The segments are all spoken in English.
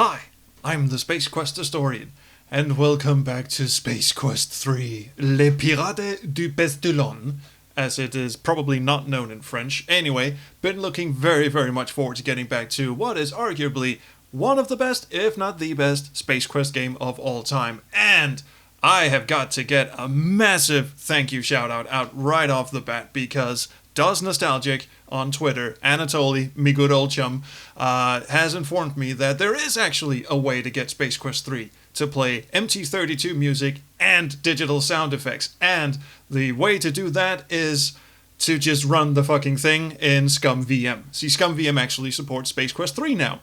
Hi, I'm the Space Quest historian, and welcome back to Space Quest 3, Les Pirates du Pestilon, as it is probably not known in French. Anyway, been looking very much forward to getting back to what is arguably one of the best, if not the best, Space Quest game of all time. And I have got to get a massive thank you shout out right off the bat, because Does Nostalgic on Twitter, Anatoly, me good old chum, has informed me that there is actually a way to get Space Quest 3 to play MT32 music and digital sound effects. And the way to do that is to just run the fucking thing in ScumVM. See, ScumVM actually supports Space Quest 3 now.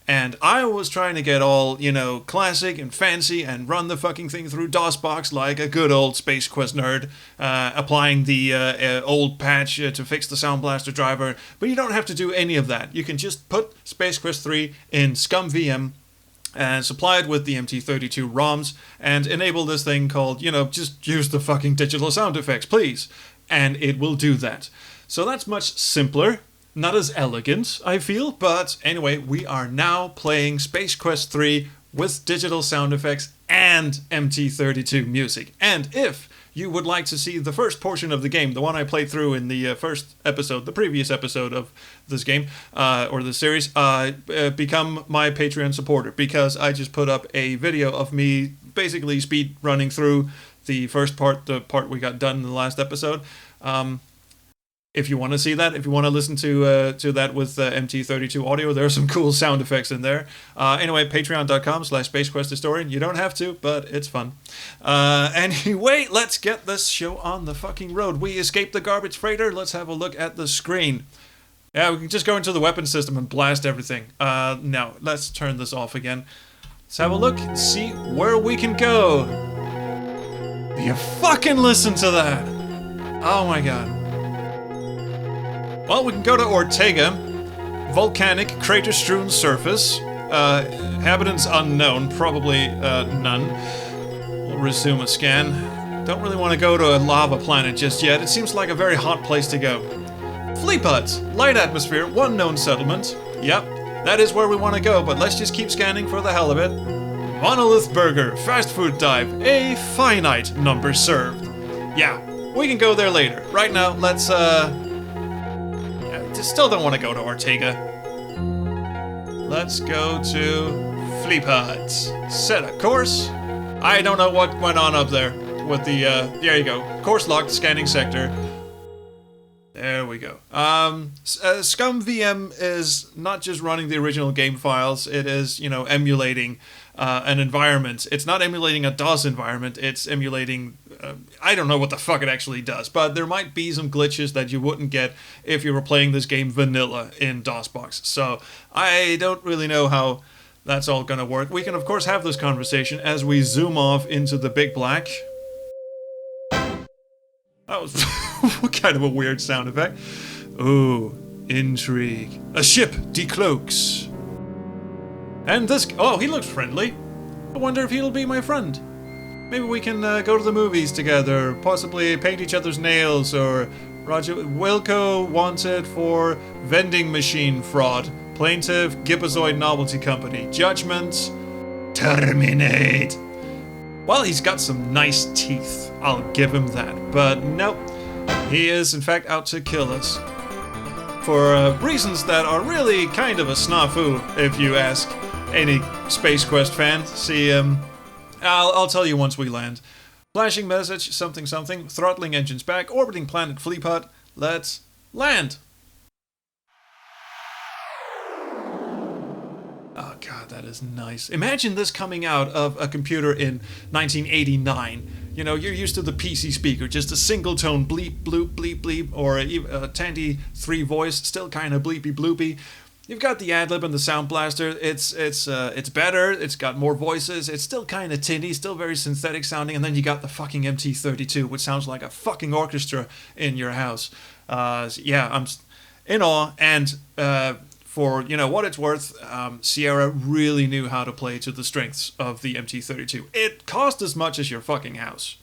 And I was trying to get all, classic and fancy and run the fucking thing through DOSBox like a good old Space Quest nerd, applying the old patch to fix the SoundBlaster driver. But you don't have to do any of that. You can just put Space Quest 3 in ScumVM and supply it with the MT32 ROMs and enable this thing called, just use the fucking digital sound effects, please. And it will do that. So that's much simpler. Not as elegant, I feel, but anyway, we are now playing Space Quest 3 with digital sound effects and MT32 music. And if you would like to see the first portion of the game, the one I played through in the first episode, the previous episode of this game, or the series, become my Patreon supporter, because I just put up a video of me basically speed running through the first part, the part we got done in the last episode. If you want to see that, if you want to listen to that with MT32 audio, there are some cool sound effects in there. Anyway, patreon.com/SpaceQuestHistorian. You don't have to, but it's fun. Anyway, let's get this show on the fucking road. We escaped the garbage freighter. Let's have a look at the screen. Yeah, we can just go into the weapon system and blast everything. Now, let's turn this off again. Let's have a look and see where we can go. You fucking listen to that! Oh my god. Well, we can go to Ortega, volcanic, crater-strewn surface, inhabitants unknown, probably none. We'll resume a scan. Don't really want to go to a lava planet just yet. It seems like a very hot place to go. Fleep Hut, light atmosphere, one known settlement. Yep, that is where we want to go, but let's just keep scanning for the hell of it. Monolith Burger, fast food dive, a finite number served. Yeah, we can go there later. Right now, let's, still don't want to go to Ortega. Let's go to Fleep Hut. Set a course. I don't know what went on up there with the, there you go. Course locked, scanning sector. There we go. ScumVM is not just running the original game files, it is, emulating an environment. It's not emulating a DOS environment, it's emulating, I don't know what the fuck it actually does, but there might be some glitches that you wouldn't get if you were playing this game vanilla in DOSBox. So I don't really know how that's all gonna work. We can of course have this conversation as we zoom off into the big black. That was kind of a weird sound effect. Ooh, intrigue. A ship decloaks. And this... Oh, he looks friendly. I wonder if he'll be my friend. Maybe we can go to the movies together, possibly paint each other's nails, or... Roger... Wilco wanted for vending machine fraud. Plaintiff, Gibazoid Novelty Company. Judgment... Terminate. Well, he's got some nice teeth. I'll give him that. But nope. He is, in fact, out to kill us. For reasons that are really kind of a snafu, if you ask any Space Quest fan. See, I'll tell you once we land. Flashing message, something, throttling engines back, orbiting planet Fleep Hut. Let's land. Oh god, that is nice. Imagine this coming out of a computer in 1989. You're used to the PC speaker, just a single tone bleep, bloop, bleep, bleep, or a Tandy 3 voice, still kind of bleepy bloopy. You've got the ad-lib and the SoundBlaster. It's better. It's got more voices. It's still kind of tinny, still very synthetic sounding. And then you got the fucking MT32, which sounds like a fucking orchestra in your house. Yeah, I'm in awe. And for what it's worth, Sierra really knew how to play to the strengths of the MT32. It cost as much as your fucking house.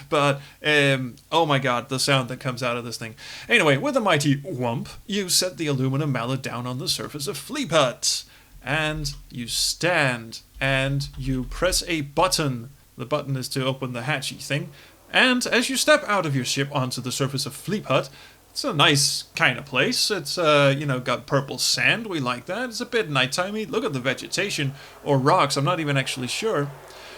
But, oh my god, the sound that comes out of this thing. Anyway, with a mighty whump, you set the aluminum mallet down on the surface of Fleep Hut. and you stand, and you press a button. The button is to open the hatchy thing. And as you step out of your ship onto the surface of Fleep Hut, it's a nice kind of place. It's, got purple sand. We like that. It's a bit nighttimey. Look at the vegetation, or rocks, I'm not even actually sure.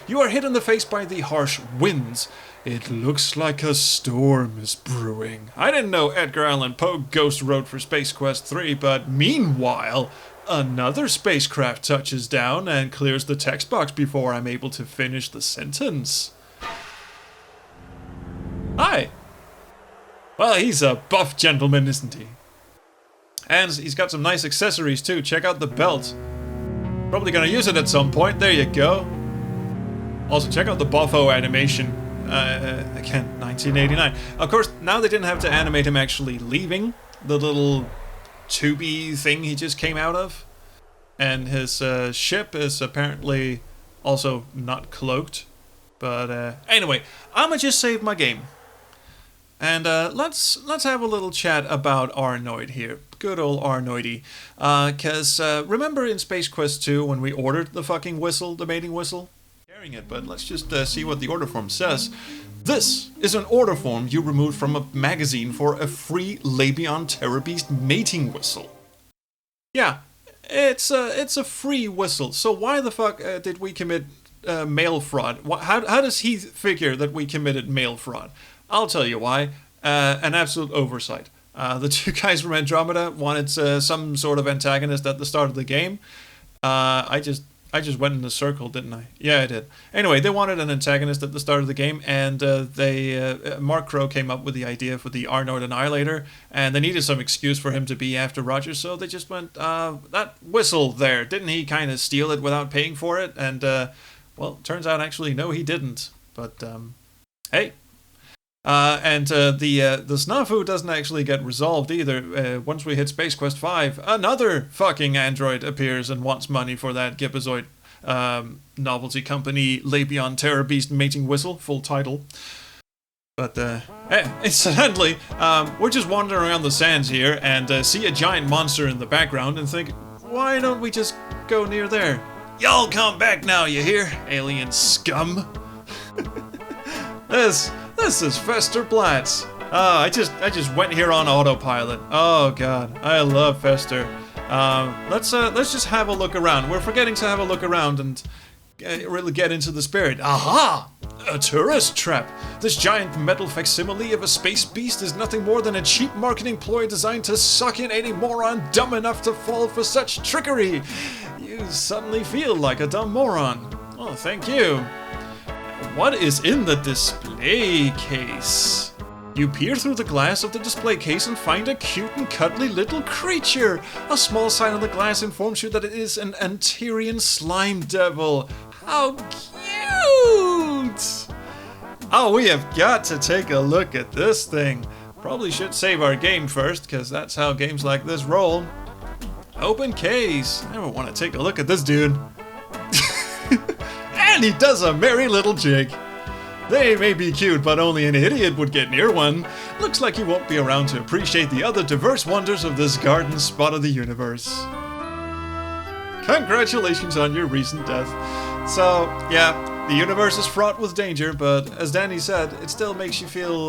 You are hit in the face by the harsh winds. It looks like a storm is brewing. I didn't know Edgar Allan Poe ghost wrote for Space Quest 3, but meanwhile, another spacecraft touches down and clears the text box before I'm able to finish the sentence. Hi. Well, he's a buff gentleman, isn't he? And he's got some nice accessories too. Check out the belt. Probably gonna use it at some point. There you go. Also, check out the buffo animation. Again, 1989. Of course, now they didn't have to animate him actually leaving the little tubey thing he just came out of. And his ship is apparently also not cloaked. But anyway, I'ma just save my game. And let's have a little chat about Arnoid here. Good old Arnoidy. Because remember in Space Quest 2 when we ordered the fucking whistle, the mating whistle? Carrying it, but let's just see what the order form says. This is an order form you removed from a magazine for a free Labion Terror Beast mating whistle. Yeah, it's a free whistle. So why the fuck did we commit mail fraud? How does he figure that we committed mail fraud? I'll tell you why. An absolute oversight. The two guys from Andromeda wanted some sort of antagonist at the start of the game. I just went in a circle, didn't I? Yeah, I did. Anyway, they wanted an antagonist at the start of the game, and Mark Crow came up with the idea for the Arnoid Annihilator, and they needed some excuse for him to be after Roger, so they just went, that whistle there, didn't he kind of steal it without paying for it? And, well, turns out actually, no, he didn't. But, hey. The snafu doesn't actually get resolved either. Once we hit Space Quest 5, another fucking android appears and wants money for that Gipazoid novelty company Labion Terror Beast mating whistle, full title. But, incidentally, we're just wandering around the sands here and see a giant monster in the background and think, why don't we just go near there? Y'all come back now, you hear? Alien scum. This is Fester Blatz. I just went here on autopilot. Oh god, I love Fester. Let's just have a look around. We're forgetting to have a look around and really get into the spirit. Aha! A tourist trap. This giant metal facsimile of a space beast is nothing more than a cheap marketing ploy designed to suck in any moron dumb enough to fall for such trickery. You suddenly feel like a dumb moron. Oh, thank you. What is in the display case? You peer through the glass of the display case and find a cute and cuddly little creature. A small sign on the glass informs you that it is an Anterian slime devil. How cute! Oh, we have got to take a look at this thing. Probably should save our game first, because that's how games like this roll. Open case. I never want to take a look at this dude. And he does a merry little jig. They may be cute, but only an idiot would get near one. Looks like you won't be around to appreciate the other diverse wonders of this garden spot of the universe. Congratulations on your recent death. So, yeah, the universe is fraught with danger, but as Danny said, it still makes you feel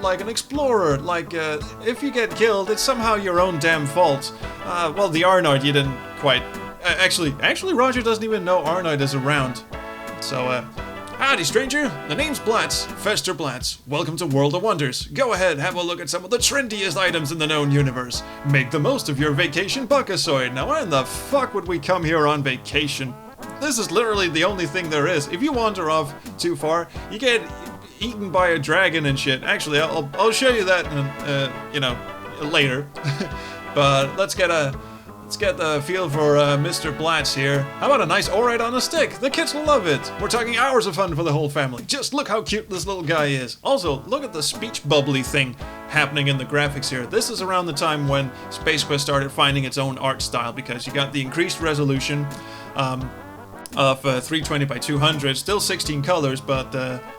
like an explorer. Like, if you get killed, it's somehow your own damn fault. Well, the Arnoid you didn't quite... Actually, Roger doesn't even know Arnoid is around. So, howdy stranger, the name's Blatz, Fester Blatz. Welcome to World of Wonders. Go ahead, have a look at some of the trendiest items in the known universe. Make the most of your vacation buckasoid. Now why in the fuck would we come here on vacation? This is literally the only thing there is. If you wander off too far, you get eaten by a dragon and shit. Actually, I'll show you that, later. But let's get the feel for Mr. Blatz here. How about a nice orate on a stick? The kids will love it. We're talking hours of fun for the whole family. Just look how cute this little guy is. Also, look at the speech bubbly thing happening in the graphics here. This is around the time when Space Quest started finding its own art style because you got the increased resolution. of 320 by 200, still 16 colors, but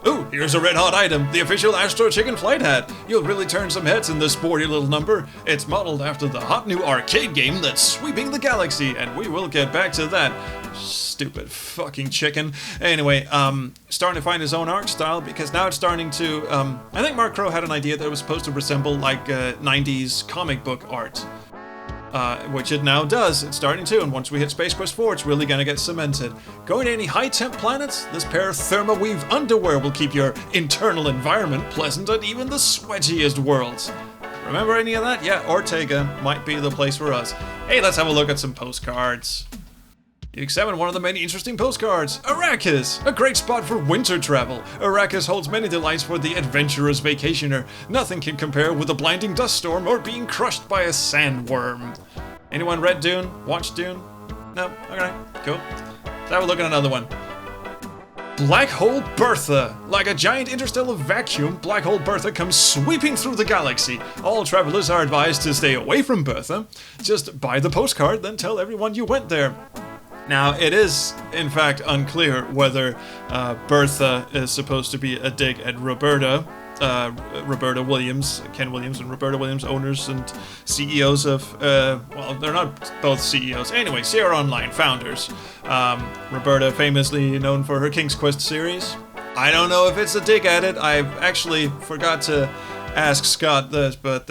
ooh, here's a red hot item, the official Astro Chicken flight hat. You'll really turn some heads in this sporty little number. It's modeled after the hot new arcade game that's sweeping the galaxy, and we will get back to that. Stupid fucking chicken. Anyway, starting to find his own art style, because now it's starting to, I think Mark Crow had an idea that it was supposed to resemble like 90s comic book art. Which it now does. It's starting to, and once we hit Space Quest 4, it's really gonna get cemented. Going to any high-temp planets? This pair of thermoweave underwear will keep your internal environment pleasant at even the sweatiest worlds. Remember any of that? Yeah, Ortega might be the place for us. Hey, let's have a look at some postcards. You examine one of the many interesting postcards. Arrakis! A great spot for winter travel. Arrakis holds many delights for the adventurous vacationer. Nothing can compare with a blinding dust storm or being crushed by a sandworm. Anyone read Dune? Watched Dune? No? Okay, cool. Let's have a look at another one. Black Hole Bertha. Like a giant interstellar vacuum, Black Hole Bertha comes sweeping through the galaxy. All travelers are advised to stay away from Bertha. Just buy the postcard, then tell everyone you went there. Now, it is, in fact, unclear whether Bertha is supposed to be a dig at Roberta Williams, Ken Williams and Roberta Williams, owners and CEOs of, well, they're not both CEOs. Anyway, Sierra Online, founders. Roberta, famously known for her King's Quest series. I don't know if it's a dig at it. I actually forgot to ask Scott this, but,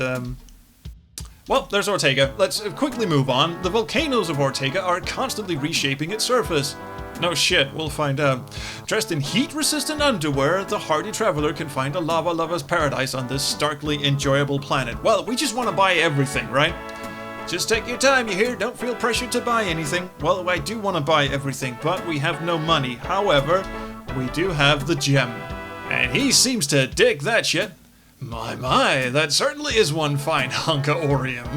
well, there's Ortega. Let's quickly move on. The volcanoes of Ortega are constantly reshaping its surface. No shit, we'll find out. Dressed in heat-resistant underwear, the hardy traveler can find a lava lover's paradise on this starkly enjoyable planet. Well, we just want to buy everything, right? Just take your time, you hear? Don't feel pressured to buy anything. Well, I do want to buy everything, but we have no money. However, we do have the gem. And he seems to dig that shit. My, that certainly is one fine hunk of Orium.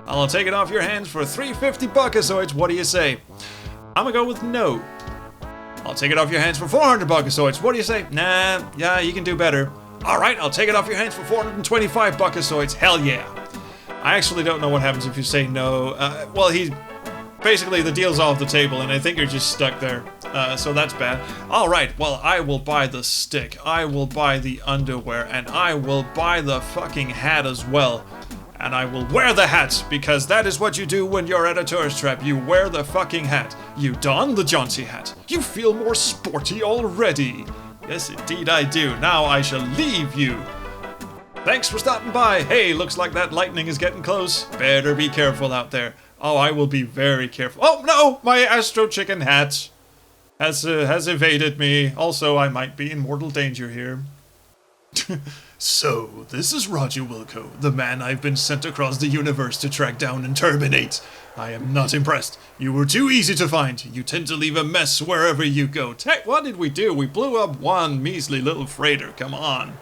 I'll take it off your hands for 350 buckazoids, what do you say? I'm gonna go with no. I'll take it off your hands for 400 buckazoids, what do you say? Nah, yeah, you can do better. Alright, I'll take it off your hands for 425 buckazoids, hell yeah. I actually don't know what happens if you say no. Well, basically the deal's off the table, and I think you're just stuck there. So that's bad. Alright, well, I will buy the stick, I will buy the underwear, and I will buy the fucking hat as well. And I will wear the hat, because that is what you do when you're at a tourist trap. You wear the fucking hat. You don the jaunty hat. You feel more sporty already. Yes, indeed I do. Now I shall leave you. Thanks for stopping by. Hey, looks like that lightning is getting close. Better be careful out there. Oh, I will be very careful. Oh, no! My Astro Chicken hat has evaded me. Also, I might be in mortal danger here. So, this is Roger Wilco, the man I've been sent across the universe to track down and terminate. I am not impressed. You were too easy to find. You tend to leave a mess wherever you go. What did we do? We blew up one measly little freighter. Come on.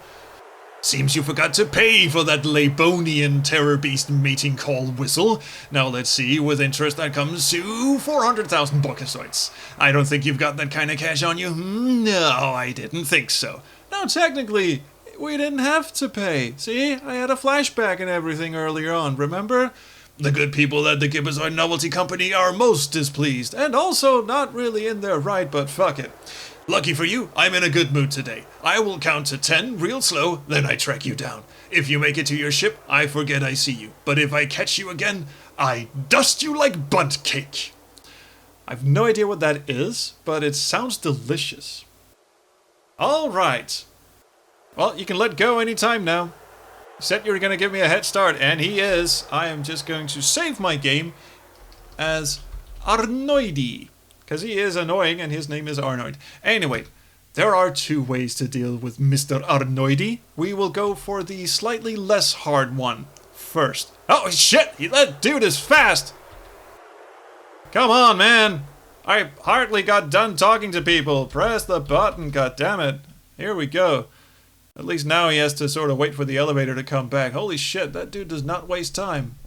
Seems you forgot to pay for that Labonian terror beast mating call whistle. Now let's see, with interest that comes to 400,000 buckazoids. I don't think you've got that kind of cash on you. No, I didn't think so. No, technically, we didn't have to pay. See, I had a flashback and everything earlier on, remember? The good people at the Gibbazard Novelty Company are most displeased, and also not really in their right, but fuck it. Lucky for you, I'm in a good mood today. I will count to 10 real slow, then I track you down. If you make it to your ship, I forget I see you. But if I catch you again, I dust you like bundt cake. I've no idea what that is, but it sounds delicious. Alright. Well, you can let go anytime now. You said you were going to give me a head start, and he is. I am just going to save my game as Arnoid. Because he is annoying and his name is Arnoid. Anyway, there are two ways to deal with Mr. Arnoid. We will go for the slightly less hard one first. Oh shit, that dude is fast! Come on, man! I hardly got done talking to people. Press the button, goddammit. Here we go. At least now he has to sort of wait for the elevator to come back. Holy shit, that dude does not waste time.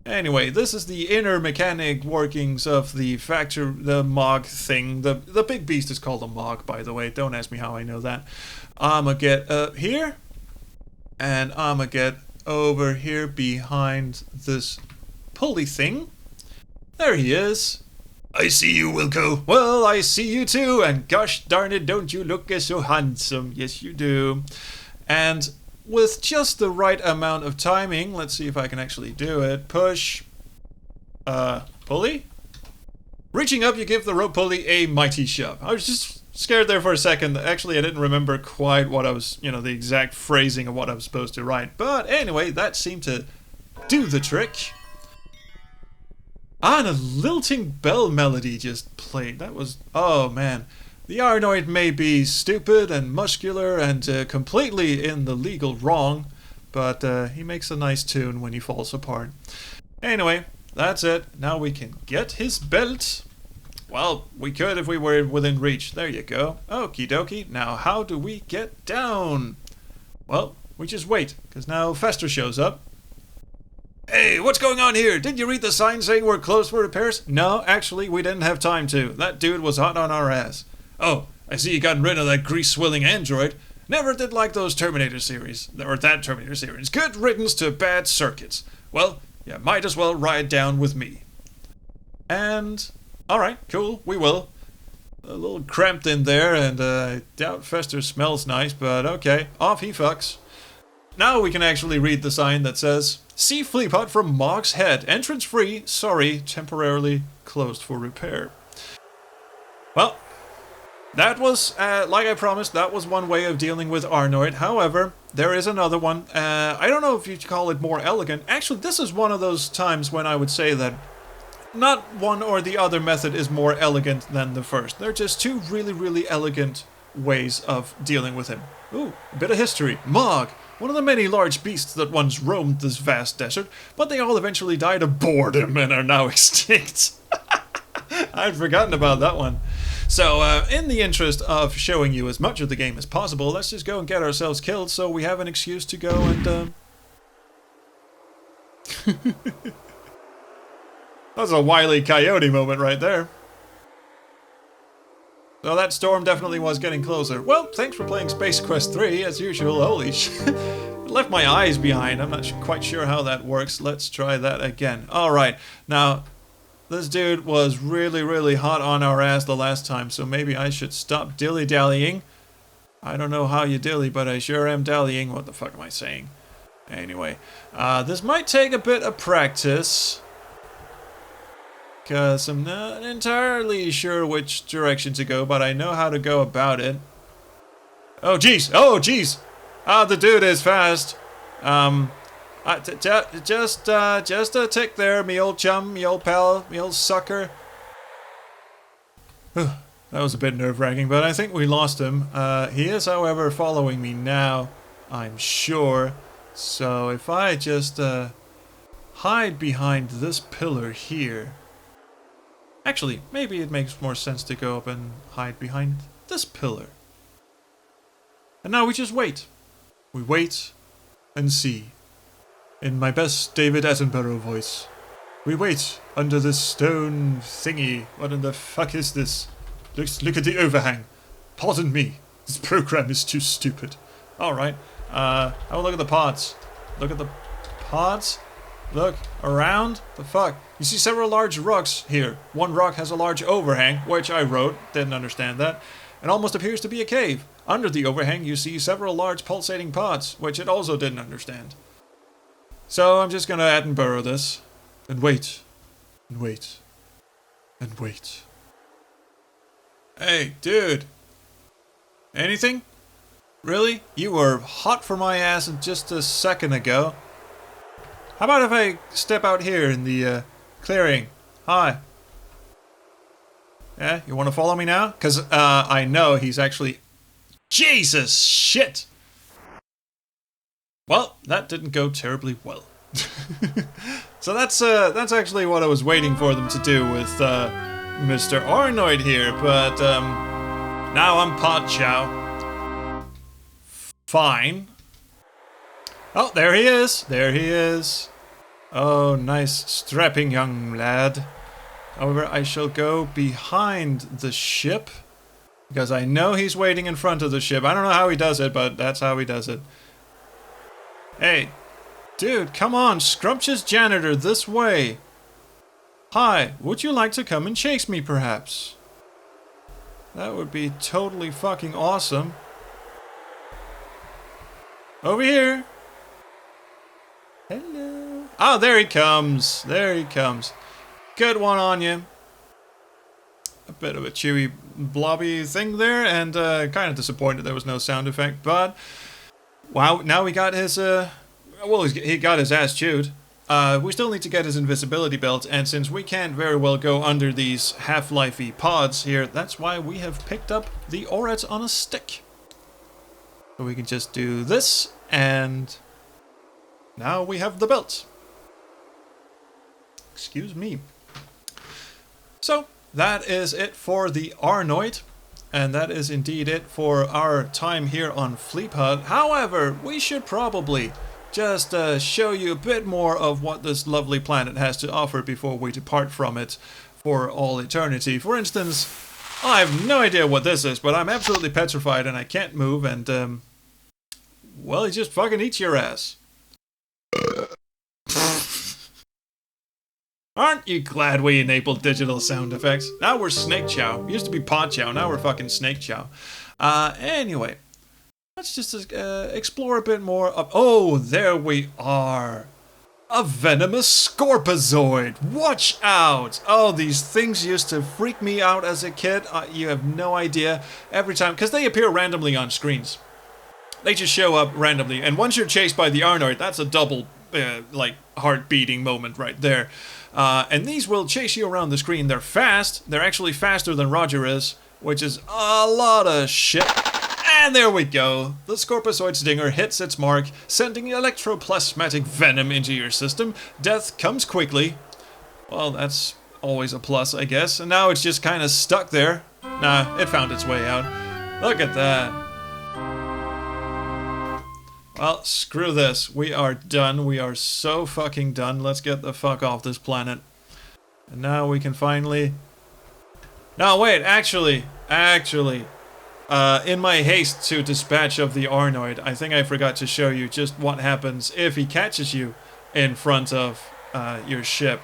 Anyway, this is the inner mechanic workings of the Mog thing. The big beast is called a Mog, by the way. Don't ask me how I know that. I'ma get here, and I'ma get over here behind this pulley thing. There he is. I see you, Wilco. Well, I see you too, and gosh darn it, don't you look so handsome. Yes, you do. And with just the right amount of timing, let's see if I can actually do it. Push. Pulley? Reaching up, you give the rope pulley a mighty shove. I was just scared there for a second. Actually, I didn't remember quite what I was, the exact phrasing of what I was supposed to write. But anyway, that seemed to do the trick. And a lilting bell melody just played. That was, oh man. The Arnoid may be stupid and muscular and completely in the legal wrong, but he makes a nice tune when he falls apart. Anyway, that's it. Now we can get his belt. Well, we could if we were within reach. There you go. Okie dokie. Now how do we get down? Well, we just wait, because now Fester shows up. Hey, what's going on here? Did you read the sign saying we're closed for repairs? No, actually, we didn't have time to. That dude was hot on our ass. Oh, I see you got rid of that grease-swilling android. Never did like those Terminator series. Or that Terminator series. Good riddance to bad circuits. Well, you might as well ride down with me. And, alright, cool, we will. A little cramped in there, and I doubt Fester smells nice, but okay, off he fucks. Now we can actually read the sign that says, "See Fleapot from Mog's Head. Entrance free. Sorry, temporarily closed for repair." Well, that was, like I promised, that was one way of dealing with Arnoid. However, there is another one. I don't know if you'd call it more elegant. Actually, this is one of those times when I would say that not one or the other method is more elegant than the first. They're just two really, really elegant ways of dealing with him. Ooh, a bit of history. Mog, one of the many large beasts that once roamed this vast desert, but they all eventually died of boredom and are now extinct. I'd forgotten about that one. So, in the interest of showing you as much of the game as possible, let's just go and get ourselves killed so we have an excuse to go and, That's a Wile E. Coyote moment right there. So that storm definitely was getting closer. Well, thanks for playing Space Quest 3, as usual. Holy shit. It left my eyes behind. I'm not quite sure how that works. Let's try that again. Alright, now, this dude was really, really hot on our ass the last time, so maybe I should stop dilly-dallying. I don't know how you dilly, but I sure am dallying. What the fuck am I saying? Anyway, this might take a bit of practice, because I'm not entirely sure which direction to go, but I know how to go about it. Oh jeez! Oh jeez! The dude is fast. Just a tick there, me old chum, me old pal, me old sucker. That was a bit nerve-wracking, but I think we lost him. He is, however, following me now, I'm sure. So if I just hide behind this pillar here. Actually, maybe it makes more sense to go up and hide behind this pillar. And now we just wait. We wait and see. In my best David Attenborough voice. We wait under this stone thingy. What in the fuck is this? Look at the overhang. Pardon me. This program is too stupid. Alright. Have a look at the pods. Look at the pods. Look around. The fuck? You see several large rocks here. One rock has a large overhang, which I wrote. Didn't understand that. It almost appears to be a cave. Under the overhang you see several large pulsating pods, which it also didn't understand. So I'm just gonna Attenborough this. And wait. And wait. And wait. Hey, dude. Anything? Really? You were hot for my ass just a second ago. How about if I step out here in the clearing? Hi. Yeah, you want to follow me now? Because I know he's actually... Jesus shit! Well, that didn't go terribly well. So that's actually what I was waiting for them to do with Mr. Arnoid here, but now I'm pot chow. Fine. Oh, there he is. There he is. Oh, nice strapping young lad. However, I shall go behind the ship, because I know he's waiting in front of the ship. I don't know how he does it, but that's how he does it. Hey, dude, come on, scrumptious janitor, this way. Hi, would you like to come and chase me, perhaps? That would be totally fucking awesome. Over here. Hello. Oh, there he comes. There he comes. Good one on you. A bit of a chewy, blobby thing there, and kind of disappointed there was no sound effect, but wow, now we got his, well, he got his ass chewed. We still need to get his invisibility belt, and since we can't very well go under these half-lifey pods here, that's why we have picked up the Oret on a stick. So we can just do this, and now we have the belt. Excuse me. So, that is it for the Arnoid, and that is indeed it for our time here on Fleepod. However, we should probably just show you a bit more of what this lovely planet has to offer before we depart from it for all eternity. For instance, I have no idea what this is, but I'm absolutely petrified and I can't move, and well, he just fucking eats your ass. Aren't you glad we enabled digital sound effects? Now we're Snake Chow. Used to be Pod Chow, now we're fucking Snake Chow. Anyway, let's just explore a bit more of... Oh, there we are. A venomous Scorpazoid. Watch out. Oh, these things used to freak me out as a kid. You have no idea. Every time, because they appear randomly on screens. They just show up randomly. And once you're chased by the Arnoid, that's a double, like, heart-beating moment right there. And these will chase you around the screen. They're fast. They're actually faster than Roger is, which is a lot of shit. And there we go. The Scorpazoid stinger hits its mark, sending electroplasmatic venom into your system. Death comes quickly. Well, that's always a plus, I guess. And now it's just kind of stuck there. Nah, it found its way out. Look at that. Well, screw this. We are done. We are so fucking done. Let's get the fuck off this planet. And now we can finally... No, wait, actually, in my haste to dispatch of the Arnoid, I think I forgot to show you just what happens if he catches you in front of your ship.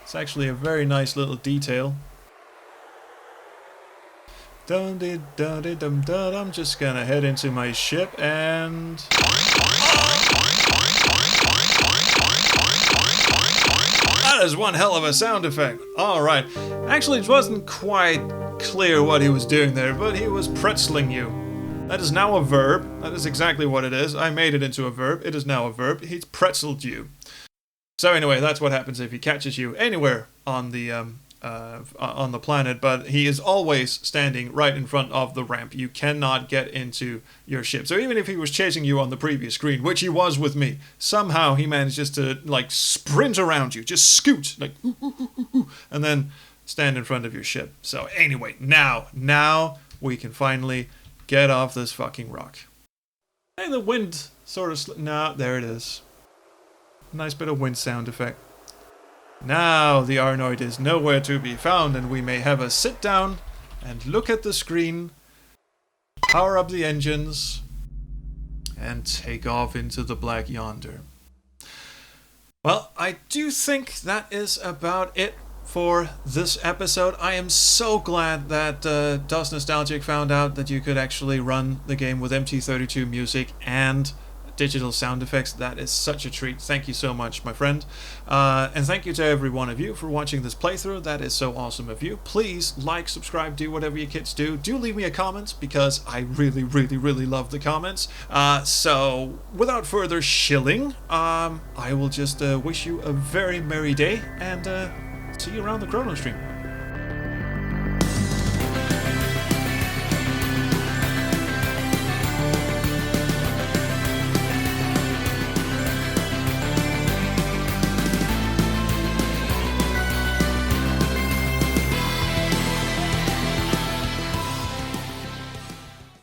It's actually a very nice little detail. I'm just gonna head into my ship and... That is one hell of a sound effect. Alright. Actually, it wasn't quite clear what he was doing there, but he was pretzeling you. That is now a verb. That is exactly what it is. I made it into a verb. It is now a verb. He's pretzeled you. So anyway, that's what happens if he catches you anywhere on the planet, but he is always standing right in front of the ramp. You cannot get into your ship. So even if he was chasing you on the previous screen, which he was with me, somehow he manages to, like, sprint around you, just scoot, like, and then stand in front of your ship. So anyway, now we can finally get off this fucking rock. Hey, the wind sort of... No, there it is. Nice bit of wind sound effect. Now the Arnoid is nowhere to be found, and we may have a sit down and look at the screen, power up the engines, and take off into the black yonder. Well, I do think that is about it for this episode. I am so glad that DOS Nostalgic found out that you could actually run the game with MT32 music and digital sound effects. That is such a treat. Thank you so much, my friend. And thank you to every one of you for watching this playthrough. That is so awesome of you. Please like, subscribe, do whatever you kids do. Do leave me a comment, because I really, really, really love the comments. So without further shilling, I will just wish you a very merry day, and see you around the Chrono Stream.